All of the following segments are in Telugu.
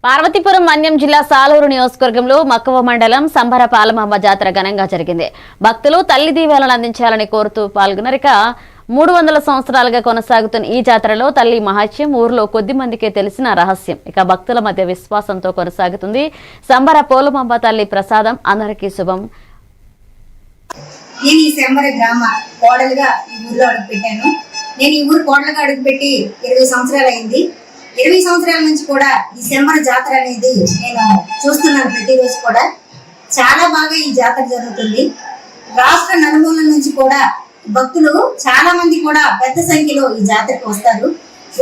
పార్వతీపురం మన్యం జిల్లా సాలూరు నియోజకవర్గంలో మక్కువ మండలం సంబర పాలమాంబ జాతర ఘనంగా జరిగింది. భక్తులు తల్లి దీవెనలు అందించాలని కోరుతూ పాల్గొనరిక 300 సంవత్సరాలుగా కొనసాగుతున్న ఈ జాతరలో తల్లి మహత్యం ఊర్లో కొద్ది మందికే తెలిసిన రహస్యం. ఇక భక్తుల మధ్య విశ్వాసంతో కొనసాగుతుంది. సంబర పోలమాంబ తల్లి ప్రసాదం అందరికీ శుభం. నేను ఈ సంబర గ్రామ కోడలుగా ఈ ఊర్లో అడుగుపెట్టాను. నేను ఈ ఊరు కోడలుగా అడుగుపెట్టి 20 సంవత్సరాలు అయింది. 20 సంవత్సరాల నుంచి కూడా ఈ సంబర జాతర అనేది నేను చూస్తున్నాను. ప్రతిరోజు కూడా చాలా బాగా ఈ జాతర జరుగుతుంది. రాష్ట్ర నలుమూలల నుంచి కూడా భక్తులు చాలా మంది కూడా పెద్ద సంఖ్యలో ఈ జాతరకు వస్తారు.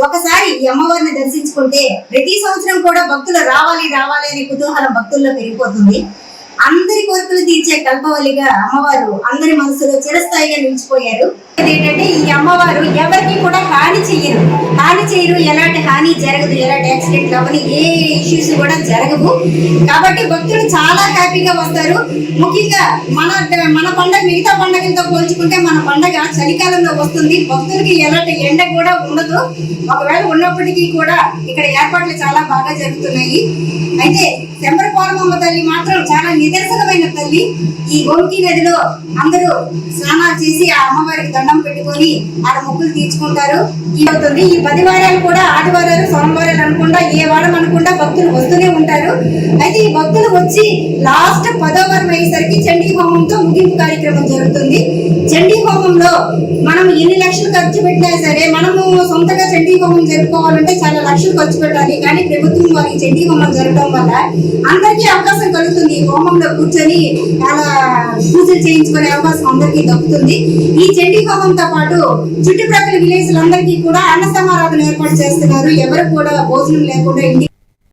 ఒకసారి ఈ అమ్మవారిని దర్శించుకుంటే ప్రతి సంవత్సరం కూడా భక్తులు రావాలి రావాలి అనే కుతూహలం భక్తుల్లో పెరిగిపోతుంది. అందరి కోరికలు తీర్చే కల్పవల్లిగా అమ్మవారు అందరి మనసులో చిరస్థాయిగా నిలిచిపోయారు. ఏంటంటే ఈ అమ్మవారు ఎవరికి కూడా హాని చెయ్యరు, ఎలాంటి హాని జరగదు, ఎలాంటి యాక్సిడెంట్లు అవని ఏ ఇష్యూస్ కూడా జరగవు. కాబట్టి భక్తులు చాలా హ్యాపీగా వస్తారు. ముఖ్యంగా మన పండగ మిగతా పండుగలతో పోల్చుకుంటే మన పండగ చలికాలంలో వస్తుంది. భక్తులకి ఎలాంటి ఎండ కూడా ఉండదు. ఒకవేళ ఉన్నప్పటికీ కూడా ఇక్కడ ఏర్పాట్లు చాలా బాగా జరుగుతున్నాయి. అయితే సంబర పోలమాంబ తల్లి మాత్రం చాలా నిదర్శనమైన తల్లి. ఈ గోమతి నదిలో అందరూ స్నానాలు చేసి ఆ అమ్మవారికి దండం పెట్టుకొని ఆడ మొక్కులు తీర్చుకుంటారు. ఈ 10 వారాలు కూడా ఆదివారాలు సోమవారాలు అనుకుండా ఏ వారం అనుకుండా భక్తులు వస్తూనే ఉంటారు. అయితే ఈ భక్తులు వచ్చి లాస్ట్ 10వ వారం అయ్యేసరికి చండీ హోమంతో ముగింపు కార్యక్రమం జరుగుతుంది. చండీ హోమంలో మనం ఎన్ని లక్షలు ఖర్చు పెట్టినా సరే మనము సొంతగా చండీ హోమం జరుపుకోవాలంటే చాలా లక్షలు ఖర్చు పెట్టాలి. కానీ ప్రభుత్వం వారికి చండీ హోమం జరగడం వల్ల అందరికీ అవకాశం కలుగుతుంది. ఈ హోమంలో కూర్చొని చాలా పూజలు చేయించుకునే అవకాశం అందరికీ దక్కుతుంది. ఈ చండీ హోమంతో పాటు చుట్టుప్రక్కల విలేజ్లందరికీ కూడా అన్న సమారాధన ఏర్పాటు చేస్తున్నారు. ఎవరు కూడా భోజనం లేకుండా ఇంటి